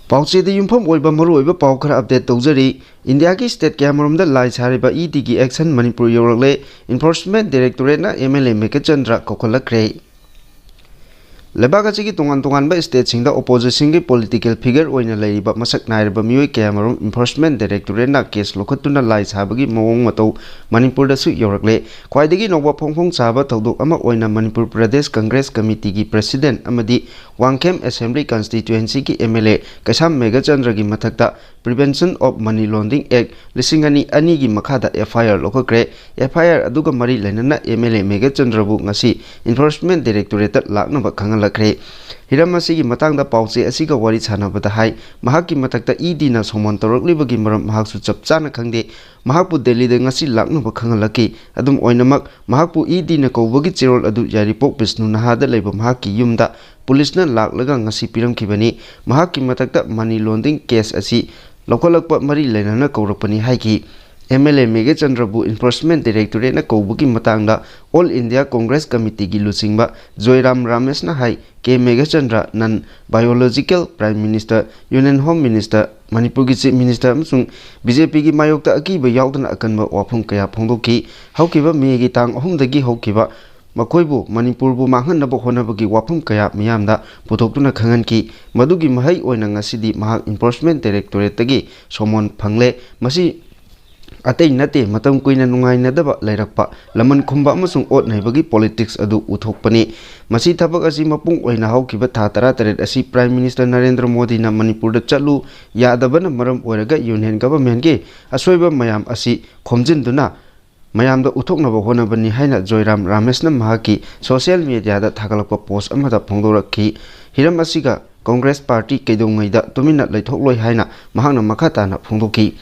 Pauche yumpham oiba maruoiba pau khara update tawjari India ki state cameroon da lai chariba ED ki action Manipur yorle enforcement directorate na MLA Meka Chandra kokholakre Lebaga chigi tongan ba state singda opposition ki political figure oina laiba masak nairba mioi cameroon enforcement directorate na case lokhatuna lai chabagi mawong matau Manipur da su yorakle khwaidagi nokba phongphong chaba tawdok ama oina Manipur Pradesh Congress Committee ki president Amadi Wangkhem Assembly Constituency ki MLA Kasam Mega Chandra gi mathakta Prevention of Money Laundering Act lisingani ani gi makhada FIR lokakre FIR aduga mari lainana MLA Mega Chandra bu ngasi enforcement directorate lakna ba khangalakre hiramasi gi matangda pauche asiga wari chanabada hai mahaki mathakta ED na somon torokliba gi maram mahaksu chapchana khangde mahakpu Delhi de ngasi lakna ba khangalaki adum oinamak mahakpu ED na kobagi cherol adu yaripok Bisnu Nahada leiba mahaki yumda Police na laklaga ngasi piramkhibani mahaki matakta money laundering case asi lokolakpa mari lainana kaurakpani haiki MLA Mega Chandra bu enforcement directorate na kaubugi matangda All India Congress Committee gi lusingba Joyram Ramesh na hai ke Mega Chandra nan biological prime minister Union Home Minister Manipur gi chief minister amsung BJP gi mayokta akiba yaudana akanba wafum kaya phongdoki haukiba megi tang ahumdagi haukiba Makoibu Manipur bu manghanaba honabagi wafum kaya miyamda putoktuna khanganki madugi mahai oina ngasidi mahak enforcement directorate tagi somon phangle masi atei nate matam kuina nungainadaba lairakpa laman khumba amasung ot naibagi politics adu uthokpani masi thabak asi mapung oina haukiba tha 13 asi prime minister Narendra Modi na Manipur da chalu yadabana maram oiraga union government ge asoiba mayam asi khomjinduna mayamda uthoknaba honabani haina Joyram Ramesh na mahaki social media da thagalakpa post amada phongdorakhi hiram asiga Congress party keidongaida tumina leithokloi haina mahakna makhata na phongdoki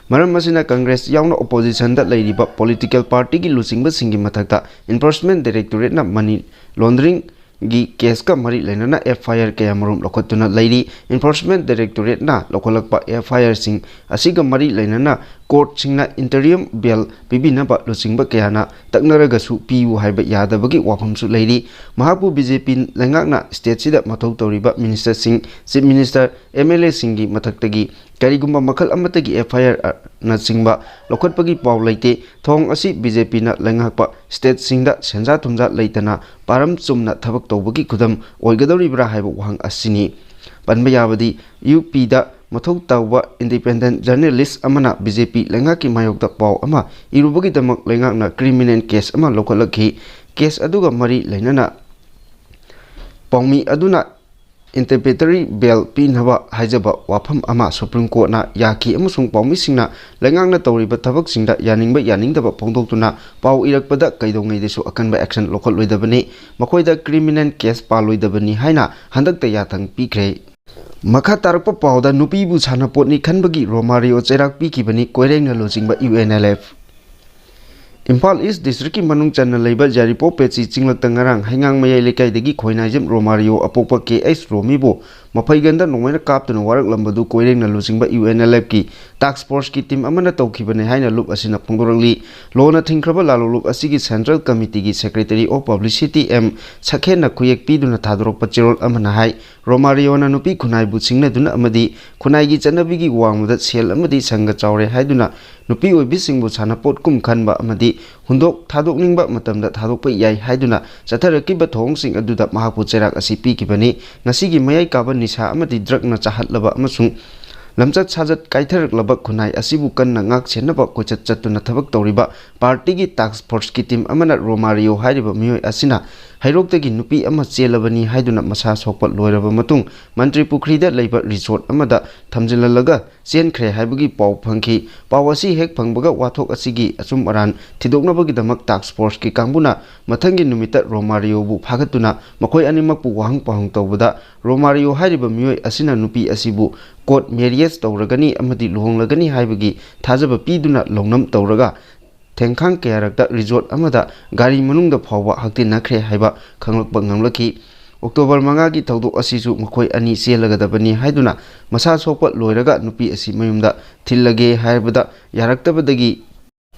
maram masina Congress yauna opposition da leiriba political party gi lusingba singi mathakta enforcement directorate na money laundering gi case ka mari lainana FIR ke amarum lokotuna leiri enforcement directorate na lokolakpa FIR sing asiga mari lainana court singna interim bail bibina ba lusingba kayana taknaraga su piu haiba yadabagi wafamsu leiri mahapu BJP lengakna state sida mathau toriba minister sing chief minister MLA singi mathaktagi karigumba makhal amatagi FIR na singba lokotpagi paw leite thong asi BJP na lengakpa state singda senja thumja leitana param chumna thabak tawbagi khudam oigadoribra haiba wahang asini panba yabadi UP da mathau tawba independent journalist amana BJP lengaki mayokta paw ama irubagi damak lengakna criminal case ama lokalakhi case aduga mari lainana pawmi aduna interpretatory bail pinhaba haijaba wafam ama Supreme Court na yaki amusung pawmi singna lengakna tawriba thabak singda yaningba yaningdaba phongdoktuna paw irakpada kaidongai desu akanba action lokal loidabani makoida criminal case paloidabani haina handakta yathang pikre Makha tarakpa pawda nupi bu chana potni khanbagi Romario Cheirak pikibani koirengna lojingba UNLF Imphal East District ki manung channa leiba jaripo pechi chinglak tangarang hangang mayai lekai degi khoinaijam Romario apokpa KS Romibo mapaiganda nongmena kaptuna warak lambadu koirengna lojingba UNLF ki task force ki team amana tawkhibane haina loop asina phongdorangli lona thingkraba lalulup asigi Central Committee ki Secretary of Publicity M Sakhena khuyek piduna thadorokpa chirol amana hai Romario na nupi khunai bu singna duna amadi khunai gi chanabi gi wangmuda sel amadi sanga chawre haiduna nupi oibi singbu chanapot kum khanba amadi hundok thadokningba matamda thadokpa yai haiduna chatharakiba thong sing aduda mahapu Cheirak asi pikibani ngasigi mayai kaba nisa amadi drug na chahatlaba amasung lamchat sajat kaitharak khunai asibu kanna ngak chenaba kochat chatuna thabak tawriba party gi task force ki team amana Romario hairiba mioi asina hairoktagi nupi ama chelabani haiduna masa sokpa loiraba matung mantri pukhrida leiba resort amada thamjilalaga chenkhre haibagi paw phangki paw asi hek phangbaga wathok asigi achum aran thidoknabagi damak task force ki kangbuna mathangi numita Romario bu phagatuna makoi animak pu wahang pahang tawbada Romario hairiba mioi asina nupi asibu court marriage tawragani amadi luhonglagani haibagi thajaba piduna longnam tawraga Tengkhang Cheirak resort amada gari manungda phawba haktinakre haiba khanglakpa ngamlaki October 5 gi thawdok asisu makhoi ani selagadabani haiduna masa sokpa loiraga nupi asi mayumda thillage haibada yaraktabadagi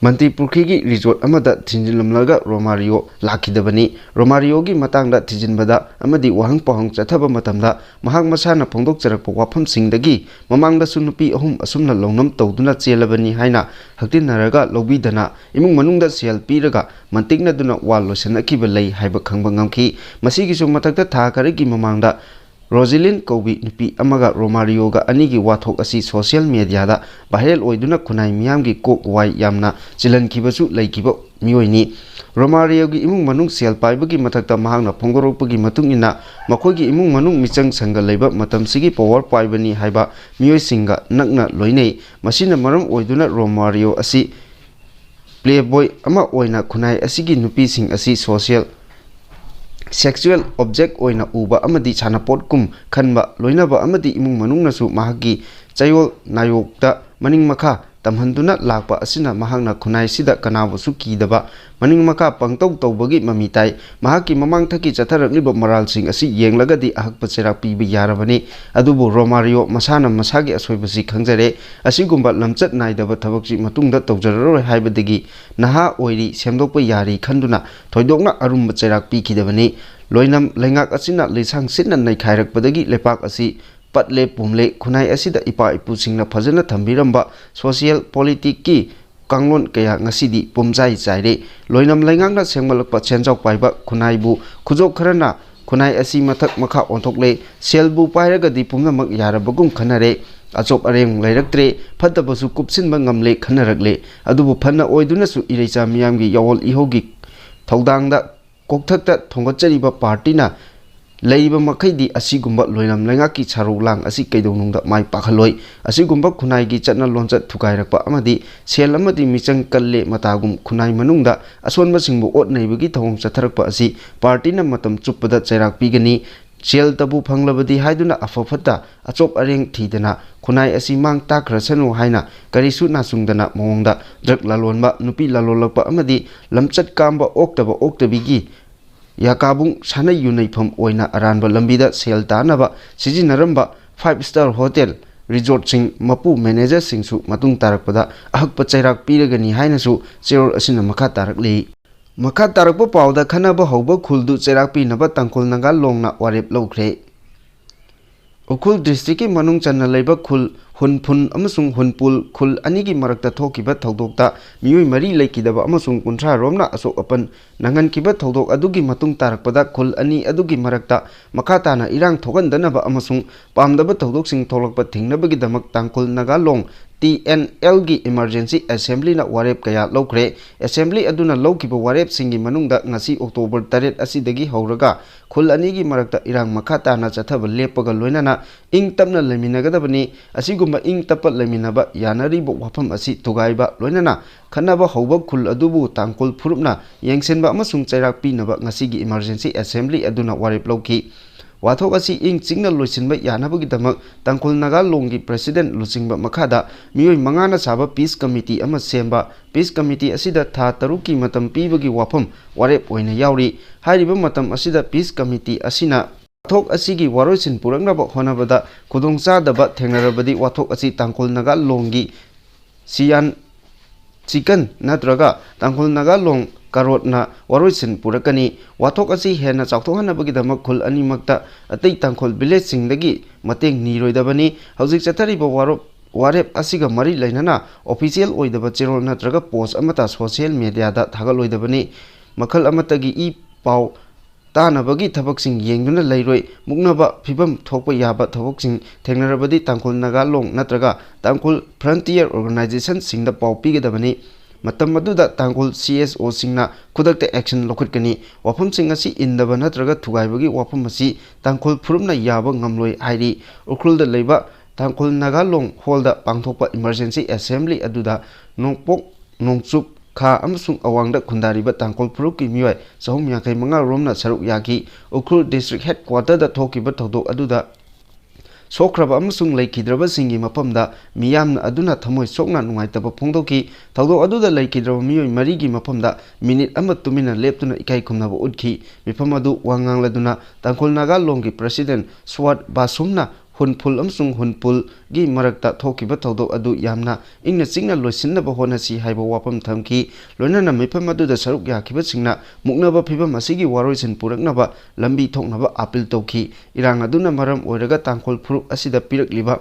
Manti Purki resort Amada Tinjilumlaga Romario Lakidabani, Romariogi Matanga Tijinbada, Amadi Wahang Pohang Chataba Matamda, Mahang Masana Pondok Cherapo Wapam Singdagi, Mamanga Sunupi Hum Asumna Longnam Toduna Cielabani Haina, Haktin Naraga, Lobidana, Imung Manunda Ciel Piraga, Mantigna Duna Walosan Akibalay, Hibakangbangamki, Masigi Sumataka Takarigi Mamanga. Rosalyn Kobi Nipi Amaga Romarioga Anigi Wathok Asi social media da Bahel Oiduna Kunai Miamgi Kok Wai Yamna Chilan Kibasu Laikibo Mioini Romariogi Imung Manung Sial Paibagi Matakta Mahangna Pongoropagi Matungina Makogi Imung Manung Michang Sanga Leba Matam Sigi Power Paibani Haiba Mioi Singa Nagna Loine Masina Maram Oiduna Romario Asi Playboy Ama Oina Kunai Asigi Nupi Sing Asi social Sexual object oina uba amadi chanapot kum khanba loinaba amadi imung manungnasu mahagi chayol nayokta maning makha tamhanduna lakpa asina mahangna khunai sida kanabusu kidaba maning makha pangtau tawbagi mamitai mahaki mamang thaki chatharakliba maral sing asi yenglagadi ahakpa cherak piba yarabani adubu Romario masana masagi asoibasi khangjare asigumba lamchat naidaba thabakji matungda tawjararoi haibadagi naha oiri semdokpa yari khanduna thoidokna arumba cherak pikidabani loinam lengak asina lisang sinna nei khairakpadagi lepak asi patle pumle khunai asida ipa ipu singna phajana thambiramba social politic ki kanglon kaya ngasidi pumjai chaire loinam lengakna sengmalakpa chenjok paiba khunai bu khujok kharana khunai asi mathak makha onthokle selbu pairaga di pumnamak yarabagum khanare achop areng lairaktre phatabasu kupsinba ngamle khanarakle adubu phanna oiduna su ireicha miyamgi yawol ihogi thaudangda kokthakta thongachariba partina Laiba Makaidi Asigumba Loinam Langaki Charulang Asi Kaidonunda Mai Pakaloi Asigumba Kunaigi Chana Lonja Tukairakpa Amadi Selamadi Michang Kalle Matagum Kunai Manunda Aswan Masingbu Ot Naibagi Tong Chatarakpa Asi Partina Matam Chupada Cheirak Pigani Chel Tabu Panglabadi Haiduna Afafata Achop Areng Tidana Kunai Asi Mang Takrasanu Haina Karisu Nasungdana Monda Drak Lalonba Nupi Lalolapa Amadi Lamchat Kamba Oktaba Oktabigi Yakabung Sana Uniform Oina Aranba Lambida Sel Tanaba Sijinaramba 5-star Hotel Resort Sing Mapu Manager Singsu Matung Tarakpada Ahakpa Cheirak Piragani Hainasu Cherol Asina Makha Tarakli Makha Tarakpa Pauda Khanaba Hauba Khuldu Cheirak Pinaba Tangkol Naga Longna Warep Lokre Ukhul District Manung Channa Leiba Khul Hunpun Amasung Hunpul Khul Anigi Marakta Thokiba Thodokta Mioi Mari Laikidaba Amasung Kuntra Romna Asok Apan Nangan Kiba Thodok Adugi Matung Tarakpada Khul Ani Adugi Marakta Makatana Irang Thogandanaba Amasung Pamdaba Thodok Sing Tholakpa Thingnabagi Damak Tangkol Nagalong TNL gi Emergency Assembly na warep kaya lokre Assembly aduna lokiba warep singi manungda ngasi October 3 asidagi hauraga khul ani gi marakta irang makhata na chathaba lepaga loinana ing tapna leminagadabani asigumba ing tapat leminaba yanari bo wafam asi tugaiba loinana khanaba hauba khul adubu tangkol phurupna yengsenba amasung cheirak pinaba ngasi gi Emergency Assembly aduna warep loki Wathok asi ing chingna loisinba yanabagi damak Tangkol Nagalonggi President Lucingba Makada Mioi Mangana Saba Peace Committee ama semba Peace Committee asida tha taruki matam pibagi wafam warep oina yauri hairiba matam asida Peace Committee asina Wathok asigi waroisin purangnaba honabada khudongchadaba thengnarabadi wathok asi Tangkol Nagalonggi Sian Chicken natraga Tangkol Nagalong Karotna waroisin purakani wathok asi hena chawthohanabagi damak khul ani makta atei tangkhol village singdagi mateng niroidabani hauzik chathariba warep asiga mari lainana official oidaba cherol natraga post amata social media da thagaloidabani makhal amatagi I pau tanabagi thabaksing yengduna leiroi muknaba phibam thokpa yaba thabaksing thengnarabadi Tangkol Nagalong natraga Tangkol Frontier Organization singda pau pigedabani Matam maduda Tangkol CSO singna kudakta action lokutkani wafam sing asi indaba natraga thugaibagi wafam asi Tangkol phurumna yaba ngamloi hairi ukrulda leiba Tangkol Nagalong holda pangthokpa Emergency Assembly aduda nongpok nongchup kha amasung awangda khundariba Tangkol phurukki miwai sahum yakai manga romna saruk yaki ukrul district headquarter da thokiba thodok aduda Sokraba amasung laikidraba singi mapamda miyamna aduna thamoi sokna nungaitaba phongdoki thawdo aduda laikidraba miyoi marigi mapamda minute ama tumina leptuna ikai khumnaba udki mifam adu wangangladuna Tangkol Nagalonggi President Swat Basumna hunpul amsung hunpul gi marakta thokiba thodok adu yamna ingna singna loisinna ba honasi haiba wapam thamki loinana mifam adu da saruk yakhiba singna muknaba phibam asigi waroisin puraknaba lambi thoknaba apil tawki irang aduna maram oiraga tangkhol phuruk asida pirakliba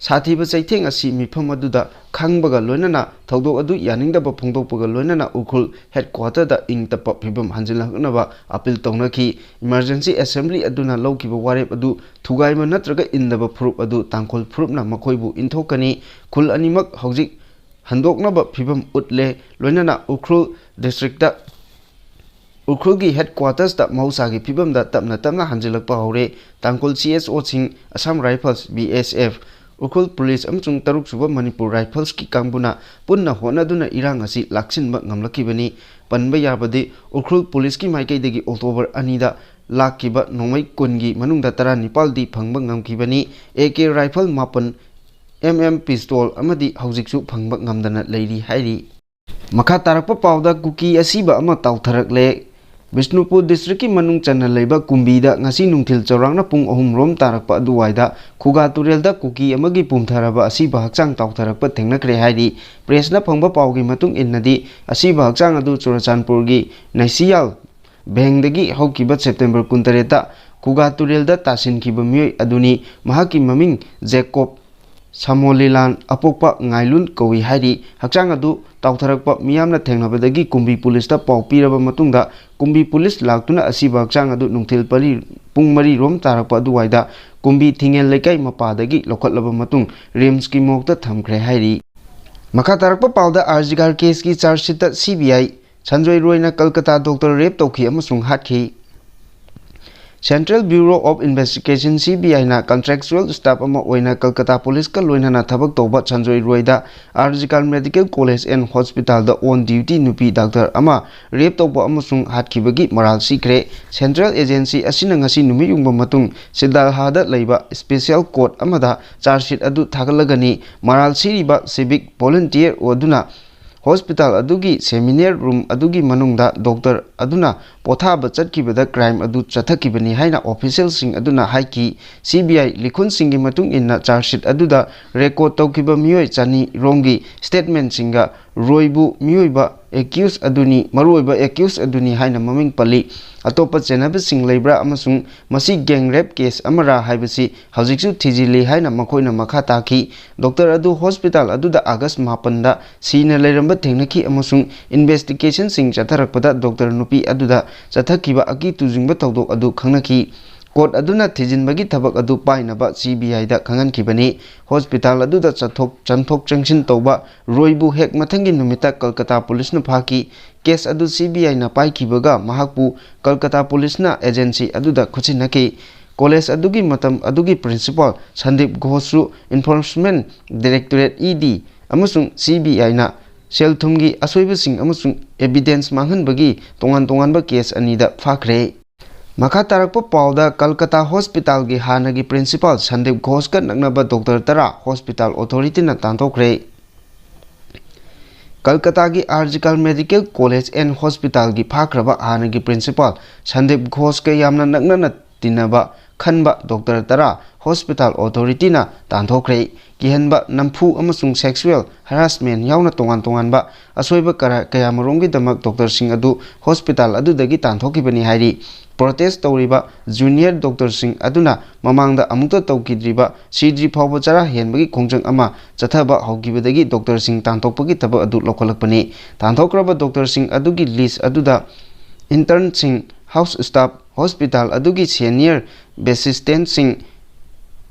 साथीब चैथेंग असि मिफम अदुदा खंगबगा लोइनना थौदोक अदु यानिंगदबा फोंदोकपगा लोइनना उखुल headquarter दा इंगतप फिबम हंजिलहनबा appeal तौनखी emergency assembly अदुना लौकिबा वारेप अदु थुगाइमा नत्रगा इन्दबा फुरुप अदु तांखोल फुरुपना मखोइबु इंथोकनी खुल अनिमक हौजिक हंदोकनबा फिबम उतले लोइनना उखुल district उखुलगी headquarters दा मौसागी फिबम दा तपना तपना हंजिलकपा हौरे तांखोल CSO Singh Assam Rifles BSF Ukhrul police अमचुंग तरुक सुबा मणिपुर राइफल्स की कांगबुना पुन्ना होनादुना इरांग असि लाक्सिनबा ngamlakibani panba yabadi Ukhrul police की माइकैदगी अक्टोबर 2 दा लाखिबा नोंमै कुनगी मनुंगदा 19 दी फंगबा ngamkibani AK राइफल 9 mm पिस्तौल अमदी हौजिकसु फंगबा ngamdana लेरी हाइरी मखा तारकपा पावदा कुकी असिबा अमा ताउथरकले बिष्णुपुर डिस्ट्रिक्ट की मनुंग चन्ना लेबा कुंबीदा ngasi nungthil chawrangna pung 3 rom tarakpa aduwaida khuga turelda kuki amagi pumtharaba asiba hakchang tawtharakpa thengnakre hairi pressna phangba pawgi matung innadi asiba hakchang adu churachandpurgi naisiyal bengdagi haukiba september 19 ta khuga turelda tasinkiba miyoi aduni mahaki maming jacob samolilan apokpa ngailun kowi hairi hakchang adu tawtharakpa miyamna thengnabadagi kumbi police ta paw piraba matungda kumbi police laktuna asiba hakchang adu nungthil pali pung 3 rom tarakpa aduwaida kumbi thingel lekai mapadagi lokhatlaba matung rims ki mokta thamkhre hairi makha tarakpa pawda arjigar case ki charge sheet ta CBI Sanjoy Royna Kolkata doctor rape tawki amasung hatkhi Central Bureau of Investigation CBI na contractual staff ama oina Kolkata Police ka loina na thabak toba Sanjoy Roida Arjigal Medical College and Hospital da on duty nupi doctor ama rape toba amasung hatkibagi moral sikre Central Agency asina ngasi numi yungba matung Sidalha da leiba special court amada charge sheet adu thagalagani moral siriba civic volunteer oduna hospital adugi seminar room adugi manungda doctor aduna pothaba chatkibada crime adu chathakibani haina official sing aduna haiki CBI likhun singi matung inna charge sheet aduda record tawkiba miyoi chani rongi statement singa roibu miyoiba accused aduni maroiba accused aduni haina maming pali atopa chenaba sing leibra amasung masi gang rape case amara haibasi hawjiksu thijili haina makoina makha taki doctor adu hospital aduda august 9 da sina leiramba thengnaki amasung investigation sing chatharakpada doctor nupi aduda chathakiba aki tujingba tawdok adu khangnaki court aduna thijinbagi thabak adu painaba CBI da khangankibani hospital aduda chanthok changsin tawba roibu hek mathangi numita Kolkata police na phaki case adu CBI na paikibaga mahakpu Kolkata police na agency aduda khuchinaki college adugi matam adugi principal Sandeep Ghosu enforcement directorate ED amasung CBI na selthumgi asoibasing amasung evidence manghanbagi tongan ba case anida phakre makha tarakpa pawda Kolkata hospital gi hanagi principal Sandeep Ghosh ka naknaba doctor tara hospital authority na tantokre Kolkata gi Arjigal Medical College and Hospital gi phakraba hanagi principal Sandeep Ghosh ka yamna nakna tinaba khanba doctor tara hospital authority na tantokre kihanba namfu amasung sexual harassment yauna tongan ba asoiba kayamarongi damak doctor sing adu hospital adudagi tanthokibani hairi protest tawriba junior doctor sing aduna mamangda amukta tawkidriba sidri phawba chara henbagi khongjang ama chathaba hawgibadagi doctor sing tantokpagi thaba adu lokholakpani tanthokraba doctor sing adugi list aduda intern sing house staff hospital adugi senior assistant sing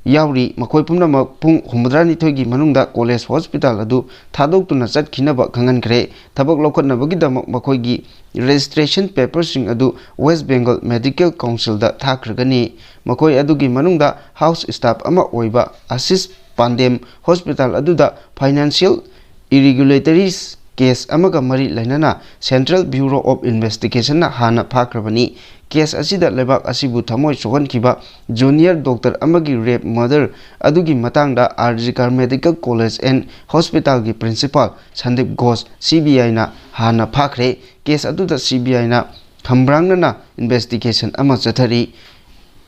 yauri makoi pumna pung humdrani thoigi manungda college hospital adu thadok tuna chatkhinaba khangankre thabak lokhatnabagi damak makoi gi registration papers sing adu West Bengal Medical Council da thakragani makoi adugi manungda house staff ama oiba Assis Pandem hospital aduda financial irregularities case amaga mari lainana Central Bureau of Investigation na hana phakrabani case asida lebak asibu thamoi sohankiba junior doctor amagi rape murder adugi matangda Arjigar Medical College and Hospital gi principal Sandeep Ghosh CBI na hana phakre case aduda CBI na thambrangna investigation ama chathari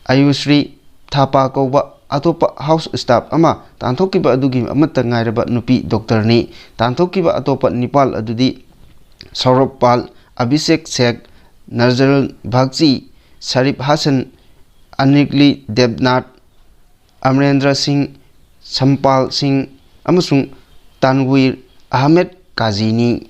Ayushri Thapa koba अतोप house staff अमा तांथोकिबा अदुगी अमत्ता ngairaba nupi doctor ni तांथोकिबा अतोप निपाल अदुदी सौरभ पाल अभिषेक शेख नजरल भागची शरीफ हसन अनिकली देवनाथ अमरेंद्र सिंह संपाल सिंह अमसुंग तनवीर अहमद काजीनी।